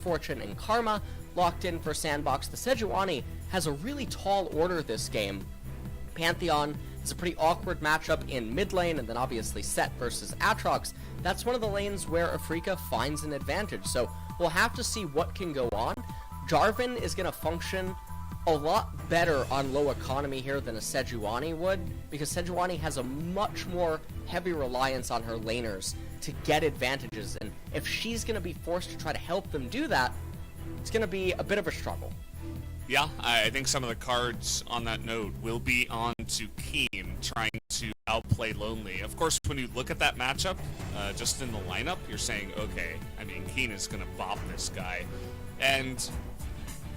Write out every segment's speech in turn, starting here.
Fourtune and Karma locked in for SANDBOX. The Sejuani has a really tall order this game. Pantheon is a pretty awkward matchup in mid lane, and then obviously Sett versus Aatrox. That's one of the lanes where Afreeca finds an advantage, so we'll have to see what can go on. Jarven is going to function a lot better on low economy here than a Sejuani would, because Sejuani has a much more heavy reliance on her laners to get advantages, and if she's going to be forced to try to help them do that, it's going to be a bit of a struggle. Yeah, I think some of the cards on that note will be on to KIIN trying to outplay Lonely. Of course, when you look at that matchup, just in the lineup, you're saying, okay, I mean, KIIN is going to bop this guy. And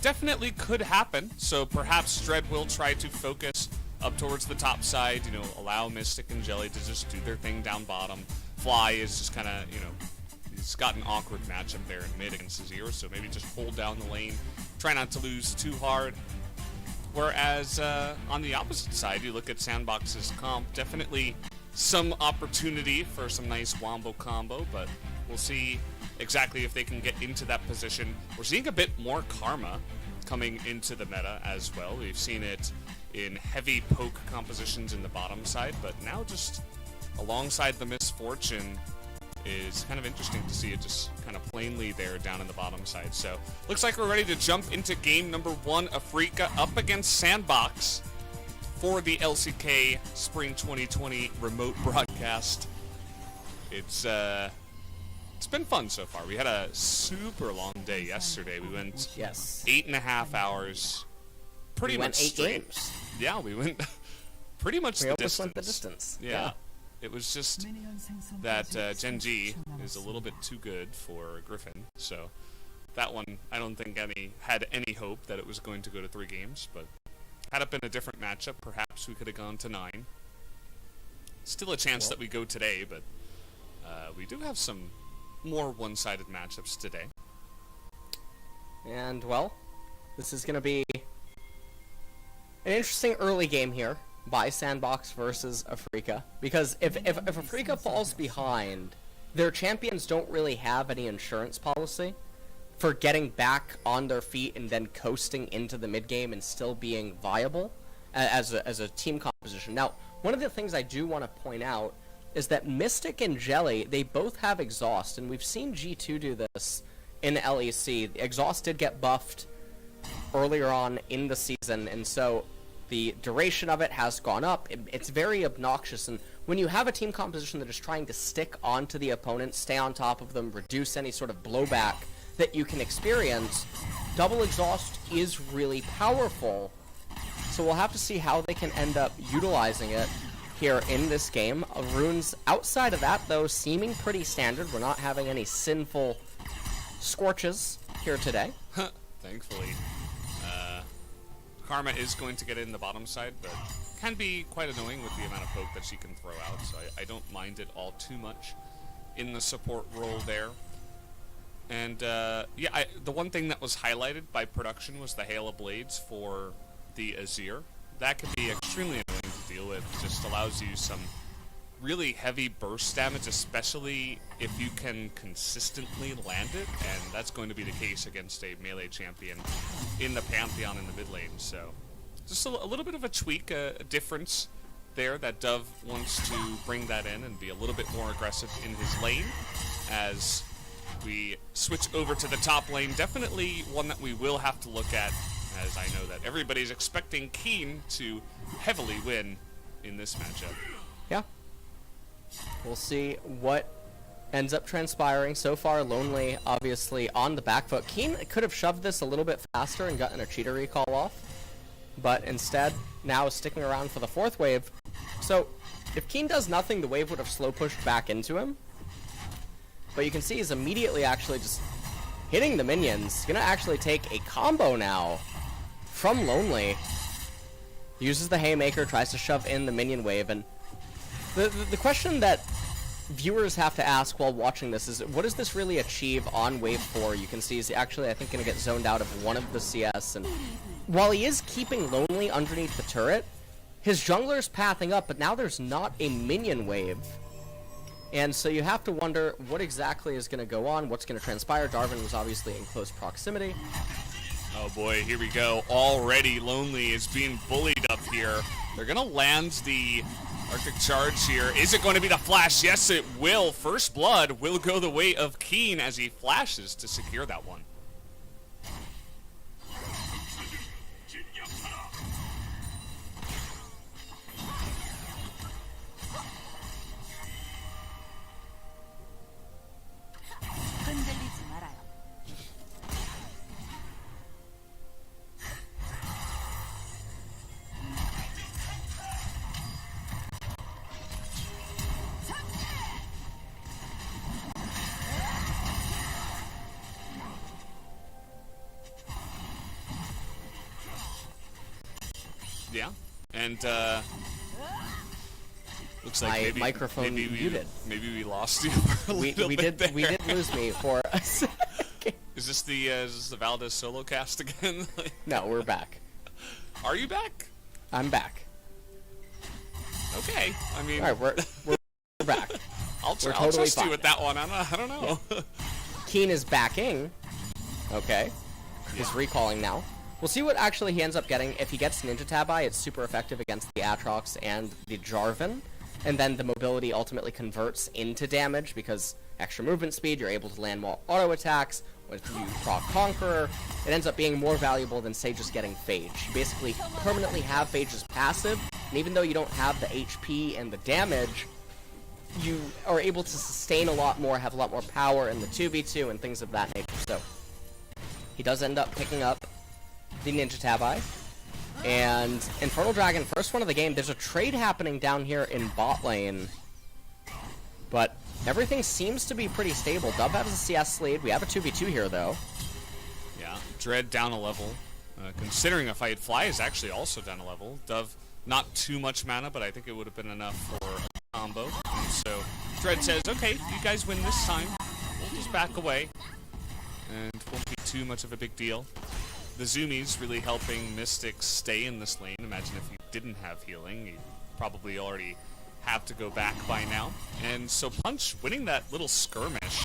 definitely could happen, so perhaps Dread will try to focus up towards the top side, you know, allow Mystic and Jelly to just do their thing down bottom. Fly is just kind of, you know, he's got an awkward matchup there in mid against Azir, so maybe just hold down the lane, try not to lose too hard. Whereas on the opposite side, you look at SANDBOX's comp, definitely some opportunity for some nice wombo combo, but we'll see exactly if they can get into that position. We're seeing a bit more Karma coming into the meta as well. We've seen it in heavy poke compositions in the bottom side, but now just alongside the Misfortune is kind of interesting to see it just kind of plainly there down in the bottom side. So looks like we're ready to jump into game number 1. Afreeca up against SANDBOX for the LCK Spring 2020 remote broadcast. It's been fun so far. We had a super long day yesterday. We went 8.5 hours, pretty much straight. 8 games. Yeah, we went pretty much the distance. Went the distance. Yeah. It was just that Gen G is a little bit too good for Griffin, so that one I don't think had any hope that it was going to go to 3 games, but had it been a different matchup, perhaps we could have gone to 9. Still a chance that we go today, but we do have some more one-sided matchups today. And, well, this is going to be an interesting early game here by SANDBOX versus Afreeca, because if Afreeca falls behind, their champions don't really have any insurance policy for getting back on their feet and then coasting into the mid game and still being viable as a team composition. Now, one of the things I do want to point out is that Mystic and Jelly, they both have Exhaust, and we've seen G2 do this in LEC. Exhaust did get buffed earlier on in the season, and so the duration of it has gone up. It's very obnoxious, and when you have a team composition that is trying to stick onto the opponent, stay on top of them, reduce any sort of blowback that you can experience, double exhaust is really powerful. So we'll have to see how they can end up utilizing it here in this game. Runes outside of that, though, seeming pretty standard. We're not having any sinful scorches here today. Thankfully. Karma is going to get in the bottom side, but can be quite annoying with the amount of poke that she can throw out, so I don't mind it all too much in the support role there. And yeah, the one thing that was highlighted by production was the Hail of Blades for the Azir. That can be extremely annoying to deal with. It just allows you some really heavy burst damage, especially if you can consistently land it, and that's going to be the case against a melee champion in the Pantheon in the mid lane. So just a little bit of a tweak, a difference there that Dove wants to bring that in and be a little bit more aggressive in his lane as we switch over to the top lane. Definitely one that we will have to look at, as I know that everybody's expecting KIIN to heavily win in this matchup. Yeah. We'll see what ends up transpiring. So far, Lonely obviously on the back foot. KIIN could have shoved this a little bit faster and gotten a cheater recall off, but instead now is sticking around for the 4th wave. So if KIIN does nothing, the wave would have slow pushed back into him. But you can see he's immediately actually just hitting the minions. He's gonna actually take a combo now from Lonely. Uses the Haymaker, tries to shove in the minion wave, and the question that viewers have to ask while watching this is, what does this really achieve on wave 4? You can see he's actually, I think, going to get zoned out of one of the CS, and while he is keeping Lonely underneath the turret, his jungler's pathing up, but now there's not a minion wave And so you have to wonder what exactly is going to go on, what's going to transpire. Jarven was obviously in close proximity. Oh boy, here we go. Already Lonely is being bullied up here. They're going to land the Arctic Charge here. Is it going to be the flash? Yes, it will. First Blood will go the way of KIIN as he flashes to secure that one. Yeah, and looks like My maybe, microphone muted. Maybe we lost you for a little bit there. We did lose me for a second. Is this the Valdez solo cast again? No, we're back. Are you back? I'm back. Okay, I mean, all right, we're back. I'll totally trust fine you with that one. I don't know. Yeah. KIIN is backing. Okay, he's recalling now. We'll see what actually he ends up getting. If he gets Ninja Tabi, it's super effective against the Aatrox and the Jarven. And then the mobility ultimately converts into damage because extra movement speed, you're able to land more auto attacks. With you proc Conqueror, it ends up being more valuable than, say, just getting Phage. You basically permanently have Phage's passive, and even though you don't have the HP and the damage, you are able to sustain a lot more, have a lot more power in the 2v2 and things of that nature. So he does end up picking up the Ninja Tabi. And Infernal Dragon, first one of the game. There's a trade happening down here in bot lane. But everything seems to be pretty stable. Dove has a CS lead. We have a 2v2 here, though. Yeah, Dread down a level. Considering a fight, Fly is actually also down a level. Dove, not too much mana, but I think it would have been enough for a combo. And so Dread says, okay, you guys win this time. We'll just back away. And it won't be too much of a big deal. The Zoomies really helping Mystics stay in this lane. Imagine if you didn't have healing, you'd probably already have to go back by now. And so Punch winning that little skirmish,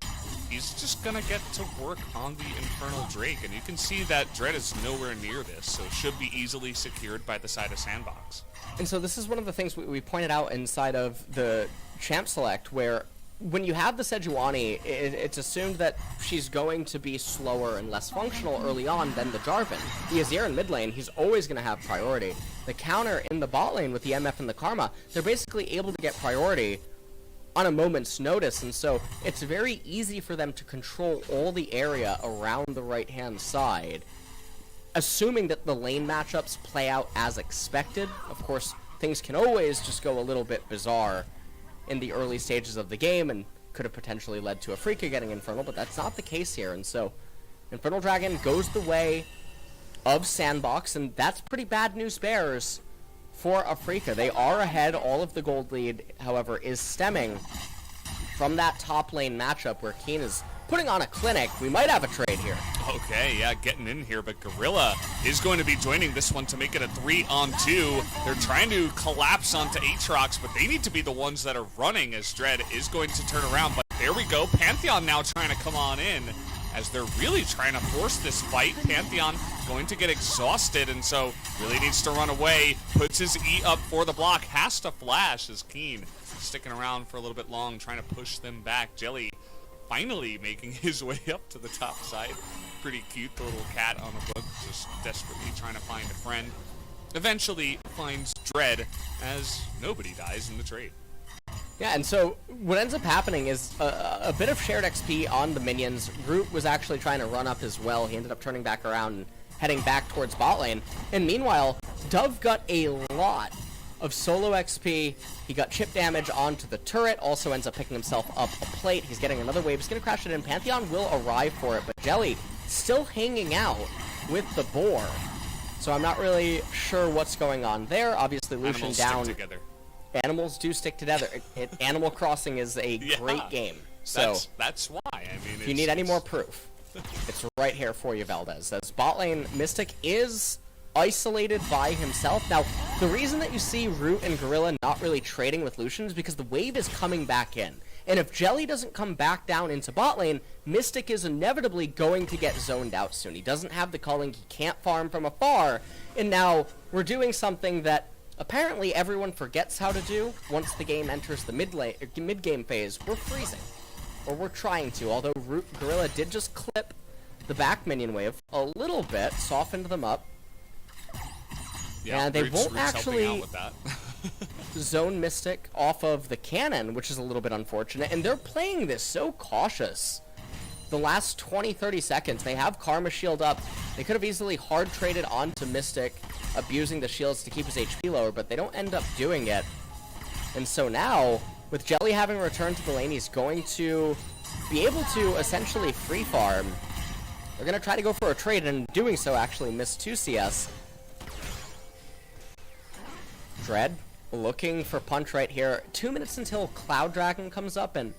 he's just gonna get to work on the Infernal Drake, and you can see that Dread is nowhere near this, so it should be easily secured by the side of SANDBOX. And so this is one of the things we pointed out inside of the Champ Select, where when you have the Sejuani, it's assumed that she's going to be slower and less functional early on than the Jarvan. The Azir in mid lane, he's always going to have priority. The counter in the bot lane with the MF and the Karma, they're basically able to get priority on a moment's notice, and so it's very easy for them to control all the area around the right-hand side, assuming that the lane matchups play out as expected. Of course, things can always just go a little bit bizarre in the early stages of the game, and could have potentially led to Afreeca getting Infernal, but that's not the case here, and so Infernal Dragon goes the way of SANDBOX, and that's pretty bad news bears for Afreeca. They are ahead. All of the gold lead, however, is stemming from that top lane matchup where KIIN is putting on a clinic. We might have a trade here. Okay, yeah, getting in here, but Gorilla is going to be joining this one to make it a 3-on-2. They're trying to collapse onto Aatrox, but they need to be the ones that are running as Dread is going to turn around. But there we go, Pantheon now trying to come on in as they're really trying to force this fight. Pantheon going to get exhausted, and so really needs to run away. Puts his E up for the block, has to flash as KIIN sticking around for a little bit long, trying to push them back. Jelly finally making his way up to the top side. Pretty cute, the little cat on the book, just desperately trying to find a friend. Eventually finds Dread as nobody dies in the trade. Yeah, and so what ends up happening is a bit of shared XP on the minions. Root was actually trying to run up as well. He ended up turning back around and heading back towards bot lane. And meanwhile, Dove got a lot of solo XP. He got chip damage onto the turret, also ends up picking himself up a plate. He's getting another wave. He's going to crash it in. Pantheon will arrive for it, but Jelly still hanging out with the boar. So I'm not really sure what's going on there. Obviously, Lucian Animals down. stick together. Animals do stick together. Animal Crossing is a great game. So that's why. I mean, if you need any more proof, it's right here for you, Valdez. As bot lane, Mystic is isolated by himself. Now, the reason that you see Root and Gorilla not really trading with Lucian is because the wave is coming back in. And if Jelly doesn't come back down into bot lane, Mystic is inevitably going to get zoned out soon. He doesn't have the culling, he can't farm from afar, and now we're doing something that apparently everyone forgets how to do once the game enters the mid-game phase. We're freezing. Or we're trying to, although Gorilla did just clip the back minion wave a little bit, softened them up. Yeah, and they Roots won't helping out actually with that. zone Mystic off of the cannon, which is a little bit unfortunate, and they're playing this so cautious. The last 20-30 seconds, they have Karma Shield up. They could have easily hard traded onto Mystic, abusing the shields to keep his HP lower, but they don't end up doing it. And so now, with Jelly having returned to the lane, he's going to be able to essentially free farm. They're going to try to go for a trade, and in doing so actually miss 2 CS. Dread looking for punch right here. 2 minutes until Cloud Dragon comes up, and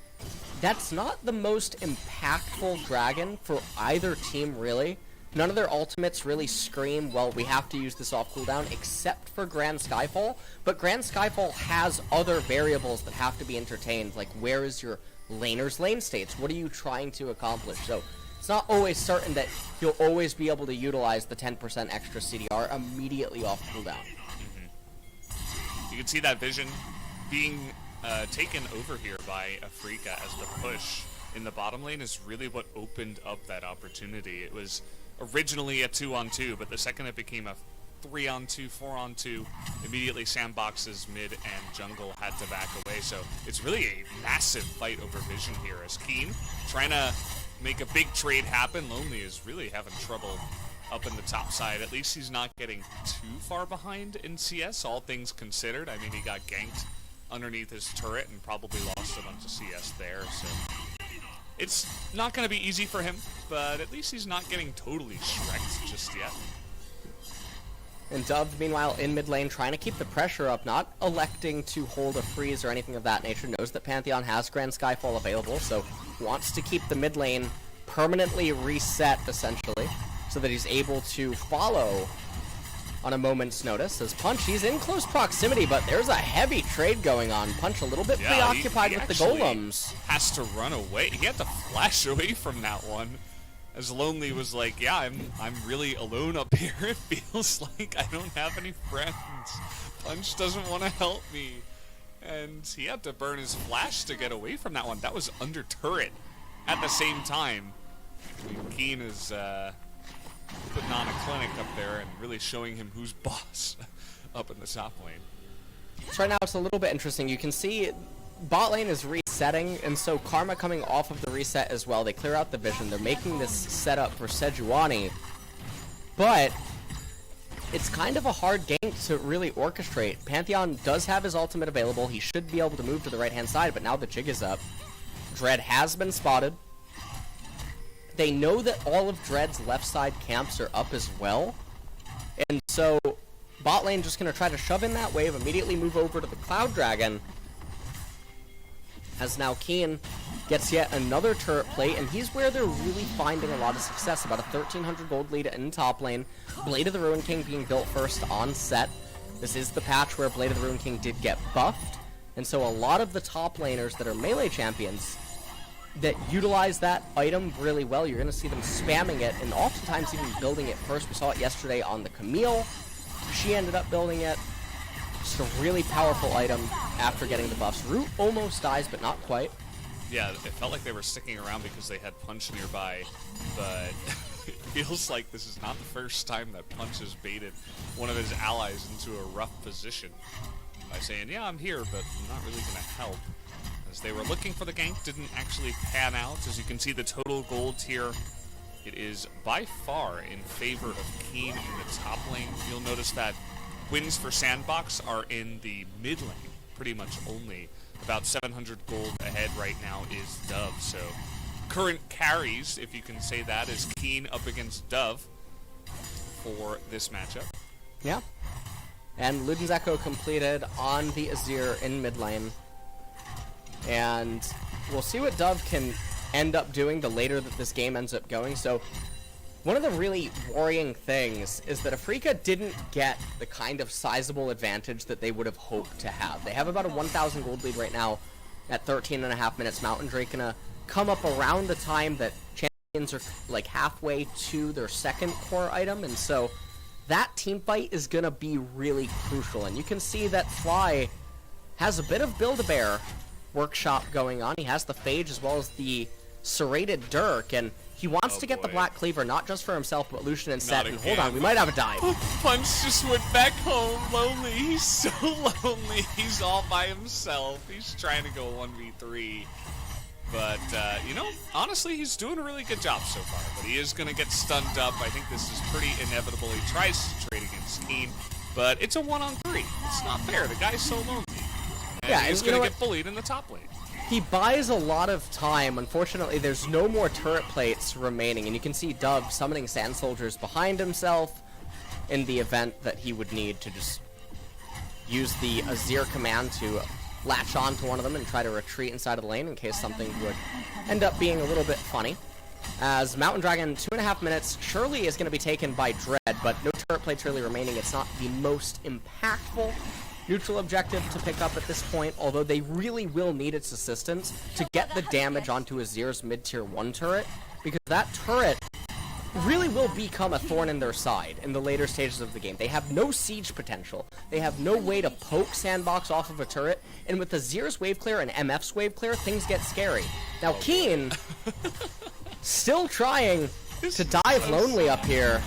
that's not the most impactful dragon for either team, really. None of their ultimates really scream, well, we have to use this off cooldown, except for Grand Skyfall. But Grand Skyfall has other variables that have to be entertained, like where is your laner's lane states? What are you trying to accomplish? So it's not always certain that you'll always be able to utilize the 10% extra CDR immediately off cooldown. You can see that vision being taken over here by Afreeca as the push in the bottom lane is really what opened up that opportunity. It was originally a 2-on-2, but the second it became a 3-on-2, 4-on-2, immediately SANDBOX's mid and jungle had to back away. So it's really a massive fight over vision here as KIIN trying to make a big trade happen. Lonely is really having trouble up in the top side. At least he's not getting too far behind in CS, all things considered. I mean, he got ganked underneath his turret and probably lost a bunch of CS there, so it's not going to be easy for him, but at least he's not getting totally shreked just yet. And Dove, meanwhile, in mid lane, trying to keep the pressure up, not electing to hold a freeze or anything of that nature, knows that Pantheon has Grand Skyfall available, so wants to keep the mid lane permanently reset, essentially, so that he's able to follow on a moment's notice. As Punch, he's in close proximity, but there's a heavy trade going on. Punch a little bit preoccupied with the golems. Has to run away. He had to flash away from that one. As Lonely was like, yeah, I'm really alone up here. It feels like I don't have any friends. Punch doesn't want to help me. And he had to burn his flash to get away from that one. That was under turret at the same time. I mean, KIIN is putting on a clinic up there and really showing him who's boss up in the top lane. So right now it's a little bit interesting. You can see bot lane is resetting, and so Karma coming off of the reset as well. They clear out the vision. They're making this setup for Sejuani, but it's kind of a hard game to really orchestrate. Pantheon does have his ultimate available. He should be able to move to the right-hand side, but now the jig is up. Dread has been spotted. They know that all of Dread's left side camps are up as well, and so bot lane just going to try to shove in that wave, immediately move over to the Cloud Dragon, as now KIIN gets yet another turret plate, and he's where they're really finding a lot of success. About a 1,300 gold lead in top lane. Blade of the Ruin King being built first on Sett. This is the patch where Blade of the Ruin King did get buffed, and so a lot of the top laners that are melee champions that utilize that item really well, you're going to see them spamming it, and oftentimes even building it first. We saw it yesterday on the Camille. She ended up building it. Just a really powerful item after getting the buffs. Root almost dies, but not quite. Yeah, it felt like they were sticking around because they had Punch nearby, but it feels like this is not the first time that Punch has baited one of his allies into a rough position by saying, yeah, I'm here, but I'm not really going to help. As they were looking for the gank, didn't actually pan out. As you can see, the total gold here, it is by far in favor of KIIN in the top lane. You'll notice that wins for SANDBOX are in the mid lane, pretty much only. About 700 gold ahead right now is Dove. So current carries, if you can say that, is KIIN up against Dove for this matchup. Yeah. And Luden's Echo completed on the Azir in mid lane. And we'll see what Dove can end up doing the later that this game ends up going. So one of the really worrying things is that Afreeca didn't get the kind of sizable advantage that they would have hoped to have. They have about a 1,000 gold lead right now at 13.5 minutes. Mountain Drake gonna come up around the time that champions are like halfway to their second core item, and so that team fight is gonna be really crucial. And you can see that Fly has a bit of Build-A-Bear workshop going on. He has the Phage as well as the Serrated Dirk, and he wants to get the Black Cleaver, not just for himself, but Lucian and Sett. And hold on, we might have a dive. Punch just went back home, lonely. He's so lonely. He's all by himself. He's trying to go 1v3. But, you know, honestly, he's doing a really good job so far. But he is going to get stunned up. I think this is pretty inevitable. He tries to trade against KIIN, but it's a 1-on-3. It's not fair. The guy's so lonely. And yeah, he's going to get bullied in the top lane. He buys a lot of time. Unfortunately, there's no more turret plates remaining, and you can see Dub summoning Sand Soldiers behind himself in the event that he would need to just use the Azir command to latch on to one of them and try to retreat inside of the lane in case something would end up being a little bit funny. As Mountain Dragon, 2.5 minutes, surely is going to be taken by Dread, but no turret plates really remaining. It's not the most impactful neutral objective to pick up at this point, although they really will need its assistance to get the damage onto Azir's mid-tier 1 turret, because that turret really will become a thorn in their side in the later stages of the game. They have no siege potential. They have no way to poke SANDBOX off of a turret, and with Azir's wave clear and MF's wave clear, things get scary. Now, KIIN still trying to dive lonely up here.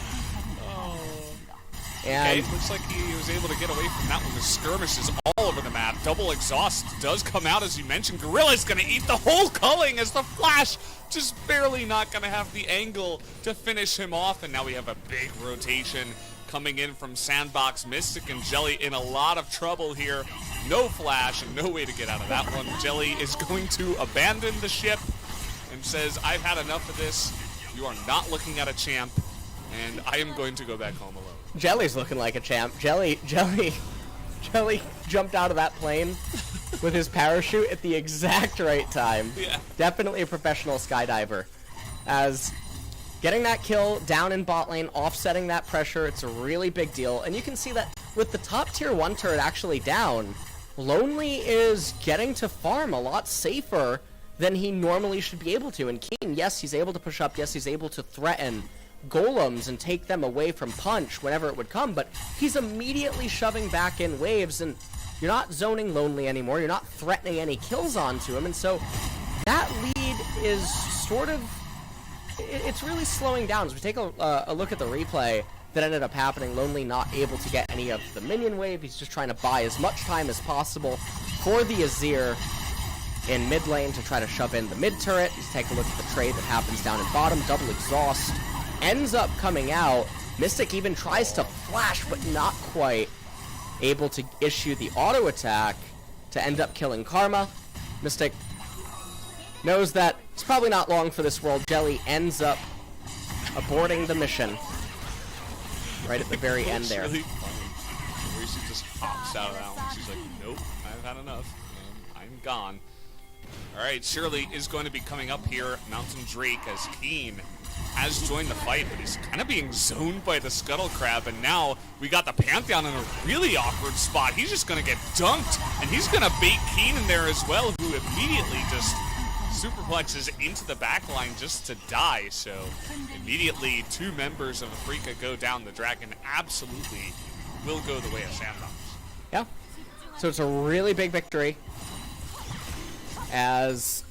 And okay, looks like he was able to get away from that one. The skirmishes all over the map. Double exhaust does come out, as you mentioned. Gorilla's going to eat the whole culling as the Flash just barely not going to have the angle to finish him off. And now we have a big rotation coming in from SANDBOX. Mystic and Jelly in a lot of trouble here. No Flash and no way to get out of that one. Jelly is going to abandon the ship and says, I've had enough of this. You are not looking at a champ, and I am going to go back home alone. Jelly's looking like a champ. Jelly jumped out of that plane with his parachute at the exact right time. Yeah. Definitely a professional skydiver. As getting that kill down in bot lane, offsetting that pressure, it's a really big deal. And you can see that with the top tier 1 turret actually down, Lonely is getting to farm a lot safer than he normally should be able to. And KIIN, yes, he's able to push up, yes, he's able to threaten golems and take them away from punch whenever it would come, but he's immediately shoving back in waves, and you're not zoning Lonely anymore, you're not threatening any kills onto him, and so that lead is sort of, it's really slowing down. As we take a look at the replay that ended up happening, Lonely not able to get any of the minion wave. He's just trying to buy as much time as possible for the Azir in mid lane to try to shove in the mid turret. Let's take a look at the trade that happens down in bottom. Double exhaust ends up coming out. Mystic even tries to flash, but not quite able to issue the auto attack to end up killing Karma. Mystic knows that it's probably not long for this world. Jelly ends up aborting the mission right at the very end there. Really funny. Where she just hops out of that one. She's like, nope, I've had enough. I'm gone. Alright, Shirley is going to be coming up here. Mountain Drake as KIIN has joined the fight, but he's kind of being zoned by the Scuttle Crab, and now we got the Pantheon in a really awkward spot. He's just going to get dunked, and he's going to bait KIIN in there as well, who immediately just superplexes into the backline just to die. So immediately 2 members of Afreeca go down. The Dragon absolutely will go the way of SANDBOX. Yeah. So it's a really big victory, as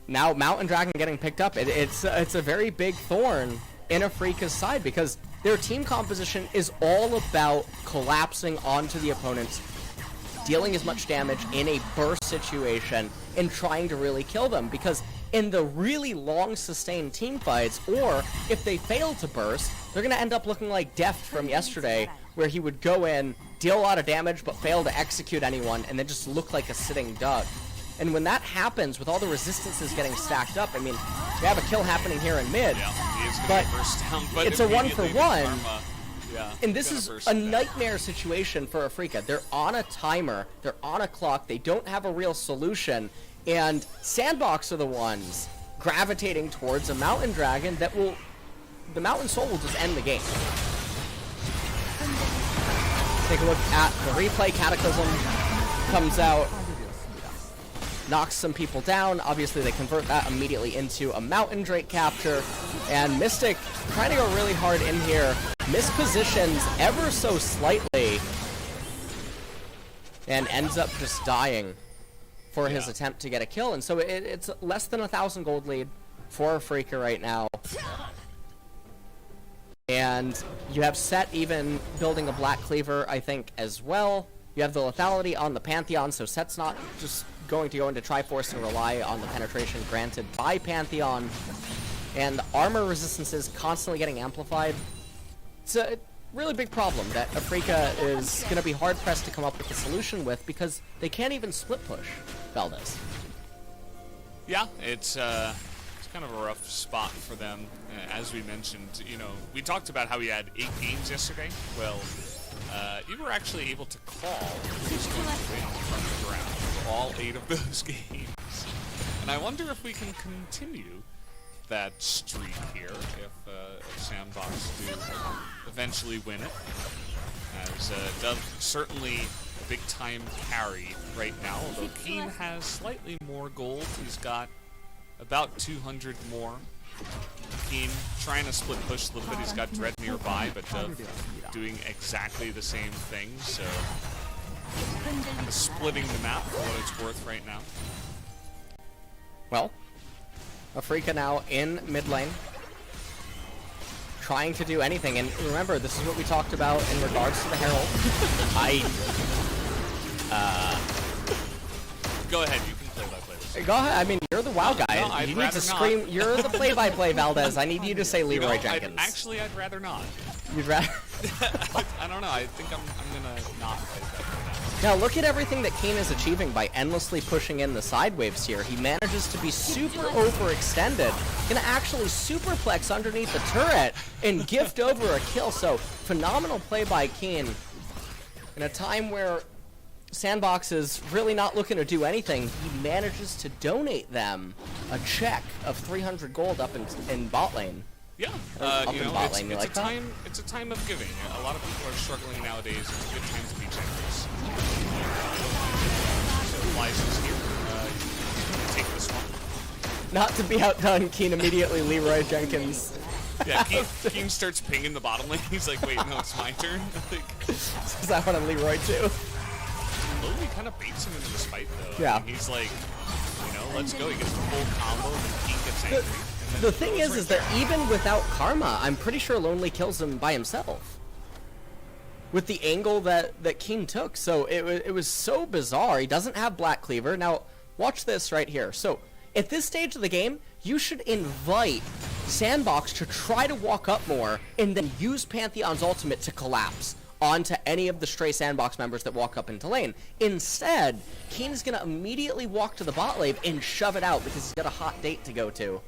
now Mountain Dragon getting picked up. It's a very big thorn in Afreeca's side, because their team composition is all about collapsing onto the opponents, dealing as much damage in a burst situation, and trying to really kill them. Because in the really long sustained team fights, or if they fail to burst, they're going to end up looking like Deft from yesterday, where he would go in, deal a lot of damage, but fail to execute anyone, and then just look like a sitting duck. And when that happens, with all the resistances getting stacked up, I mean, we have a kill happening here in mid, but it's a 1-for-1, and this is a nightmare situation for Afreeca. They're on a timer, they're on a clock, they don't have a real solution, and SANDBOX are the ones gravitating towards a Mountain Dragon that will, the Mountain Soul will just end the game. Take a look at the replay. Cataclysm comes out. knocks some people down. Obviously, they convert that immediately into a Mountain Drake capture. And Mystic trying to go really hard in here. Mispositions ever so slightly. And ends up just dying for his attempt to get a kill. And so it's less than 1,000 gold lead for Afreeca right now. And you have Sett even building a Black Cleaver, I think, as well. You have the lethality on the Pantheon, so Sett's not just going to go into Triforce and rely on the penetration granted by Pantheon. And armor resistance is constantly getting amplified. It's a really big problem that Afreeca is going to be hard-pressed to come up with a solution with, because they can't even split push Valdez. Yeah, it's kind of a rough spot for them. As we mentioned, you know, we talked about how we had 8 games yesterday. Well, you were actually able to call who's going to win from the ground for all 8 of those games. And I wonder if we can continue that streak here if SANDBOX do eventually win it. As Dove certainly a big time carry right now, although KIIN has slightly more gold. He's got about 200 more. KIIN trying to split push a little bit. He's got Dread nearby, but Dove doing exactly the same thing, so kind of splitting the map for what it's worth right now. Well, Afreeca now in mid lane, trying to do anything. And remember, this is what we talked about in regards to the Herald. Go ahead, you can play-by-play this. Go ahead. I mean, you're the WoW guy. No, I'd you need rather to scream. not. You're the play-by-play, Valdez. I need you to say Leroy Jenkins. I'd rather not. You'd rather. I don't know. I think I'm gonna not play that right now. Now look at everything that KIIN is achieving by endlessly pushing in the side waves here. He manages to be super overextended, gonna actually superplex underneath the turret and gift over a kill. So phenomenal play by KIIN in a time where SANDBOX is really not looking to do anything. He manages to donate them a check of 300 gold up in bot lane. Yeah, Up you in know, bot it's lane, you a like that? time. It's a time of giving. A lot of people are struggling nowadays. It's a good time to be generous. So Liza's here. Take this one. Not to be outdone, KIIN immediately Leroy Jenkins. Yeah, KIIN starts pinging the bottom lane. He's like, wait, no, it's my turn. Says I want to Leroy too. Slowly kind of baits him into this fight, though. Yeah. I mean, he's like, you know, let's go. He gets the full combo, and then KIIN gets angry. The thing is that even without Karma, I'm pretty sure Lonely kills him by himself. With the angle that KIIN took. So it was so bizarre. He doesn't have Black Cleaver. Now, watch this right here. So, at this stage of the game, you should invite SANDBOX to try to walk up more and then use Pantheon's ultimate to collapse onto any of the stray SANDBOX members that walk up into lane. Instead, KIIN is going to immediately walk to the bot lane and shove it out because he's got a hot date to go to.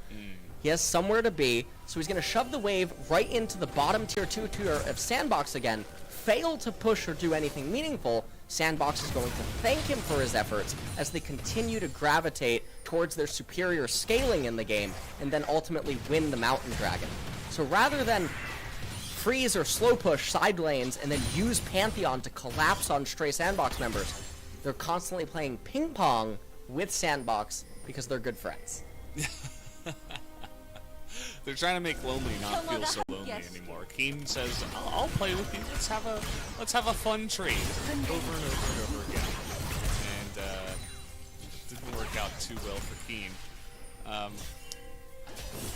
He has somewhere to be, so he's going to shove the wave right into the bottom tier 2 tier of SANDBOX again, fail to push or do anything meaningful. SANDBOX is going to thank him for his efforts as they continue to gravitate towards their superior scaling in the game, and then ultimately win the Mountain Dragon. So rather than freeze or slow push side lanes and then use Pantheon to collapse on stray SANDBOX members, they're constantly playing ping pong with SANDBOX because they're good friends. They're trying to make Lonely not feel so lonely anymore. KIIN says, I'll play with you. Let's have a fun trade over and over and over again. And it didn't work out too well for KIIN.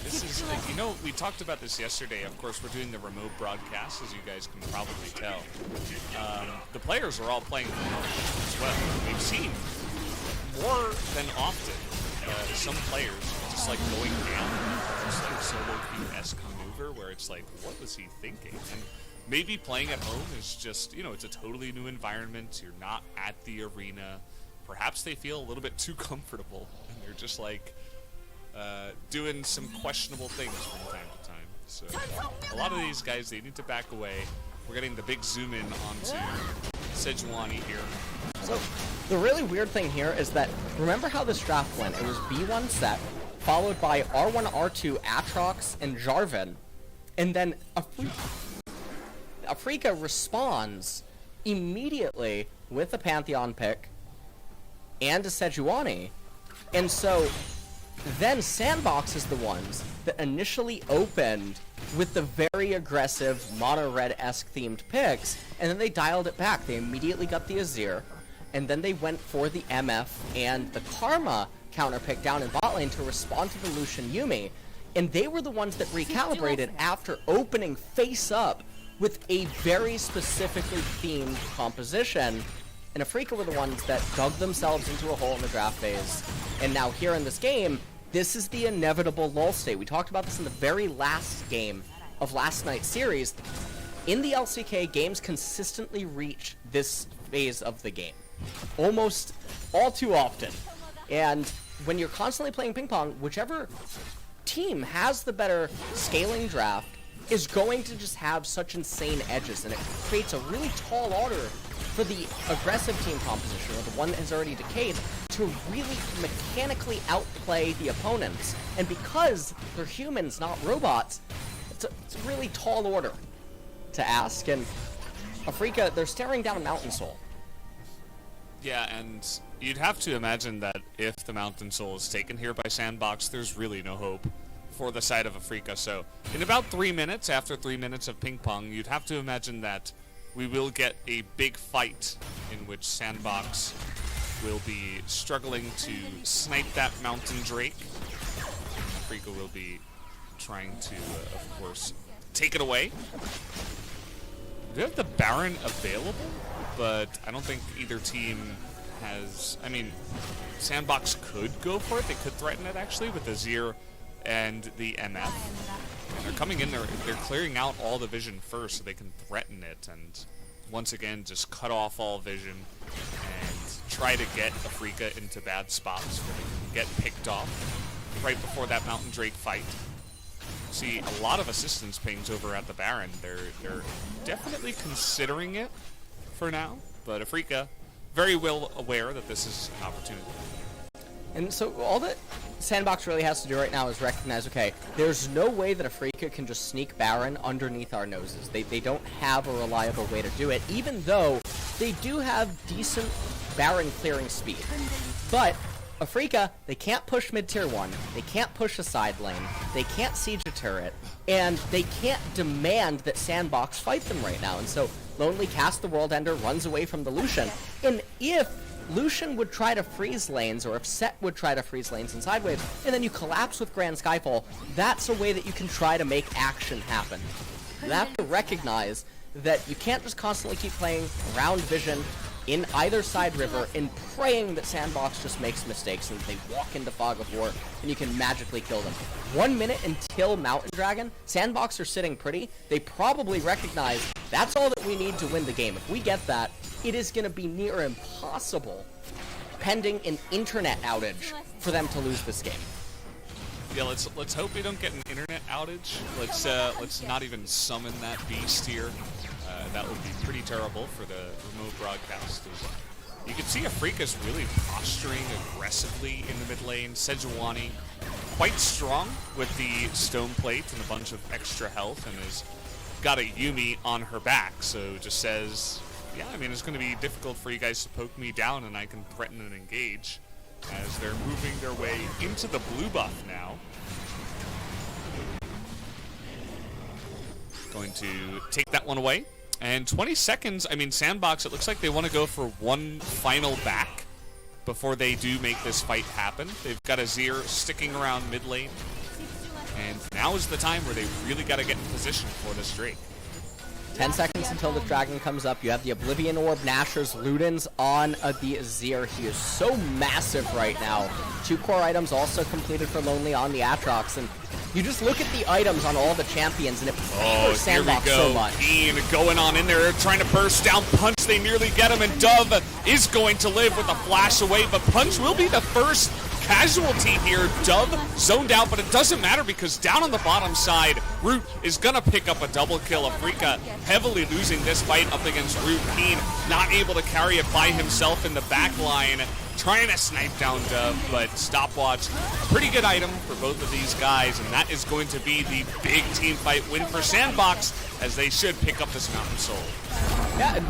This is, you know, we talked about this yesterday. Of course, we're doing the remote broadcast, as you guys can probably tell. The players are all playing remote as well. We've seen more than often some players just like going down, just like solo queue-esque maneuver, where it's like, what was he thinking? And maybe playing at home is just, you know, it's a totally new environment. You're not at the arena. Perhaps they feel a little bit too comfortable, and they're just like doing some questionable things from time to time. So a lot of these guys, they need to back away. We're getting the big zoom in onto Sejuani here. So the really weird thing here is that, remember how this draft went? It was B1 Sett, followed by R1, R2, Aatrox, and Jarven. And then Afreeca responds immediately with a Pantheon pick and a Sejuani. And so then SANDBOX is the ones that initially opened with the very aggressive mono red-esque themed picks, and then they dialed it back. They immediately got the Azir, and then they went for the MF and the Karma counter pick down in bot lane to respond to the Lucian Yuumi, and they were the ones that recalibrated after opening face up with a very specifically themed composition. And Afreeca were the ones that dug themselves into a hole in the draft phase. And now here in this game, this is the inevitable lull state. We talked about this in the very last game of last night's series. In the LCK, games consistently reach this phase of the game. Almost all too often. And when you're constantly playing ping pong, whichever team has the better scaling draft is going to just have such insane edges, and it creates a really tall order for the aggressive team composition, or the one that has already decayed, to really mechanically outplay the opponents. And because they're humans, not robots, it's a really tall order to ask. And Afreeca, they're staring down a Mountain Soul. Yeah, and you'd have to imagine that if the Mountain Soul is taken here by SANDBOX, there's really no hope for the side of Afreeca. So in about 3 minutes, after 3 minutes of ping pong, you'd have to imagine that we will get a big fight in which SANDBOX will be struggling to snipe that Mountain Drake. Afreeca will be trying to, of course, take it away. We have the Baron available, but I don't think either team has... I mean, SANDBOX could go for it. They could threaten it, actually, with Azir and the MF. They're coming in, they're clearing out all the vision first so they can threaten it, and once again, just cut off all vision and try to get Afreeca into bad spots where they can get picked off right before that Mountain Drake fight. See a lot of assistance pings over at the Baron. They're definitely considering it for now, but Afreeca very well aware that this is an opportunity. And so all that SANDBOX really has to do right now is recognize, okay, there's no way that Afreeca can just sneak Baron underneath our noses. They don't have a reliable way to do it, even though they do have decent Baron clearing speed. But Afreeca, they can't push mid-tier 1, they can't push a side lane, they can't siege a turret, and they can't demand that SANDBOX fight them right now. And so Lonely casts the World Ender, runs away from the Lucian, and if Lucian would try to freeze lanes, or if Sett would try to freeze lanes in side waves, and then you collapse with Grand Skyfall, that's a way that you can try to make action happen. You have to recognize that you can't just constantly keep playing around vision in either side river and praying that SANDBOX just makes mistakes and they walk into Fog of War and you can magically kill them. 1 minute until Mountain Dragon, SANDBOX are sitting pretty. They probably recognize that's all that we need to win the game. If we get that, it is going to be near impossible, pending an internet outage, for them to lose this game. Yeah, let's hope we don't get an internet outage. Let's not even summon that beast here. That would be pretty terrible for the remote broadcast. You can see Afreeca's really posturing aggressively in the mid lane. Sejuani quite strong with the stone plate and a bunch of extra health, and has got a Yuumi on her back. So it just says, yeah, I mean, it's going to be difficult for you guys to poke me down, and I can threaten and engage, as they're moving their way into the blue buff now. Going to take that one away. And 20 seconds, I mean, SANDBOX, it looks like they want to go for one final back before they do make this fight happen. They've got Azir sticking around mid lane. And now is the time where they really got to get in position for this Drake. 10 seconds until the dragon comes up. You have the Oblivion Orb, Nashor's, Luden's on the Azir. He is so massive right now. 2 core items also completed for Lonely on the Aatrox. And you just look at the items on all the champions, and it favors SANDBOX so much. KIIN going on in there, trying to burst down Punch. They nearly get him, and Dove is going to live with a flash away, but Punch will be the first casualty here. Dove zoned out, but it doesn't matter because down on the bottom side, Root is going to pick up a double kill. Afreeca heavily losing this fight up against Root. KIIN not able to carry it by himself in the back line, trying to snipe down Dove, but stopwatch, pretty good item for both of these guys, and that is going to be the big team fight win for SANDBOX, as they should pick up this Mountain Soul. Yeah,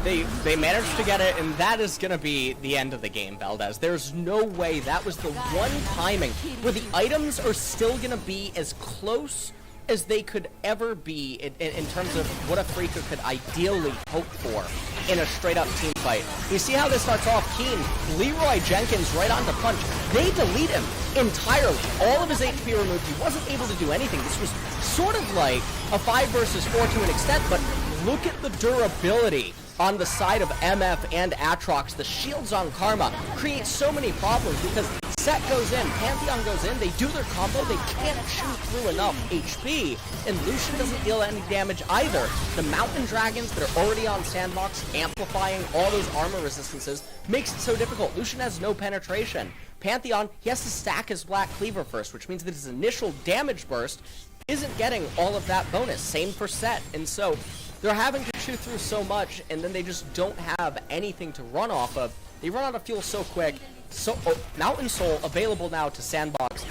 they managed to get it, and that is going to be the end of the game, Valdez. There's no way that was the one timing where the items are still going to be as close as they could ever be in terms of what Afreeca could ideally hope for in a straight-up team fight. You see how this starts off? KIIN, Leroy Jenkins right on the punch. They delete him entirely. All of his HP removed. He wasn't able to do anything. This was sort of like a 5 versus 4 to an extent, but look at the durability on the side of MF and Aatrox. The shields on Karma create so many problems because Sett goes in, Pantheon goes in, they do their combo, they can't shoot through enough HP, and Lucian doesn't deal any damage either. The Mountain Dragons that are already on SANDBOX, amplifying all those armor resistances, makes it so difficult. Lucian has no penetration. Pantheon, he has to stack his Black Cleaver first, which means that his initial damage burst isn't getting all of that bonus. Same for Sett, and so they're having to chew through so much, and then they just don't have anything to run off of. They run out of fuel so quick. So, Mountain Soul available now to SANDBOX.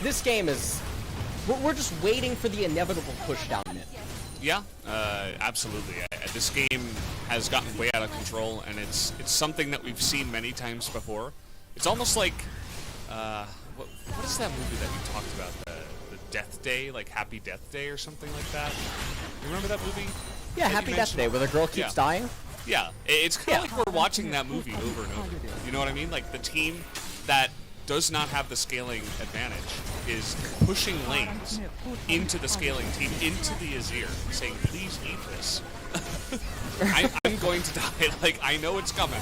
This game is... We're just waiting for the inevitable push down mid. Yeah, absolutely. This game has gotten way out of control, and it's something that we've seen many times before. It's almost like... what is that movie that we talked about? The Death Day? Like Happy Death Day or something like that? You remember that movie? Yeah, Happy Death Day, where the girl keeps dying. Yeah, it's kind of like we're watching that movie over and over. You know what I mean? Like the team that does not have the scaling advantage is pushing lanes into the scaling team, into the Azir, saying, please eat this. I'm going to die. Like, I know it's coming,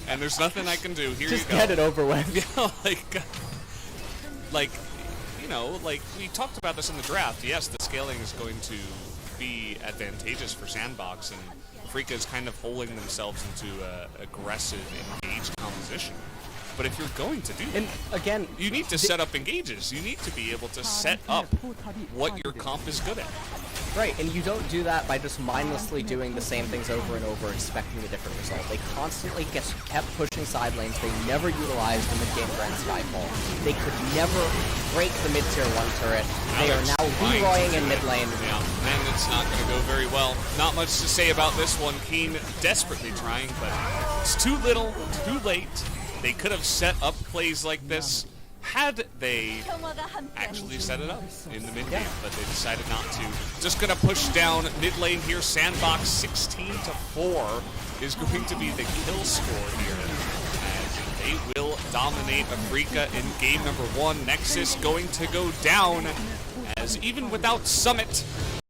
and there's nothing I can do. Here Just you go. get it over with. Yeah, like, you know, like we talked about this in the draft. Yes, the scaling is going to be advantageous for SANDBOX, and Afreeca is kind of holding themselves into aggressive, engaged composition. But if you're going to do that, and again, you need to set up engages. You need to be able to set up what your comp is good at. Right, and you don't do that by just mindlessly doing the same things over and over, expecting a different result. They constantly kept pushing side lanes. They never utilized the mid-game Grand Skyfall. They could never break the mid-tier 1 turret. They are now Leroying in mid lane. Yeah, and it's not going to go very well. Not much to say about this one. KIIN desperately trying, but it's too little, too late. They could have set up plays like this had they actually set it up in the mid game, but they decided not to. Just gonna push down mid lane here. SANDBOX 16-4 is going to be the kill score here, and they will dominate Afreeca in game number 1. Nexus going to go down, as even without Summit,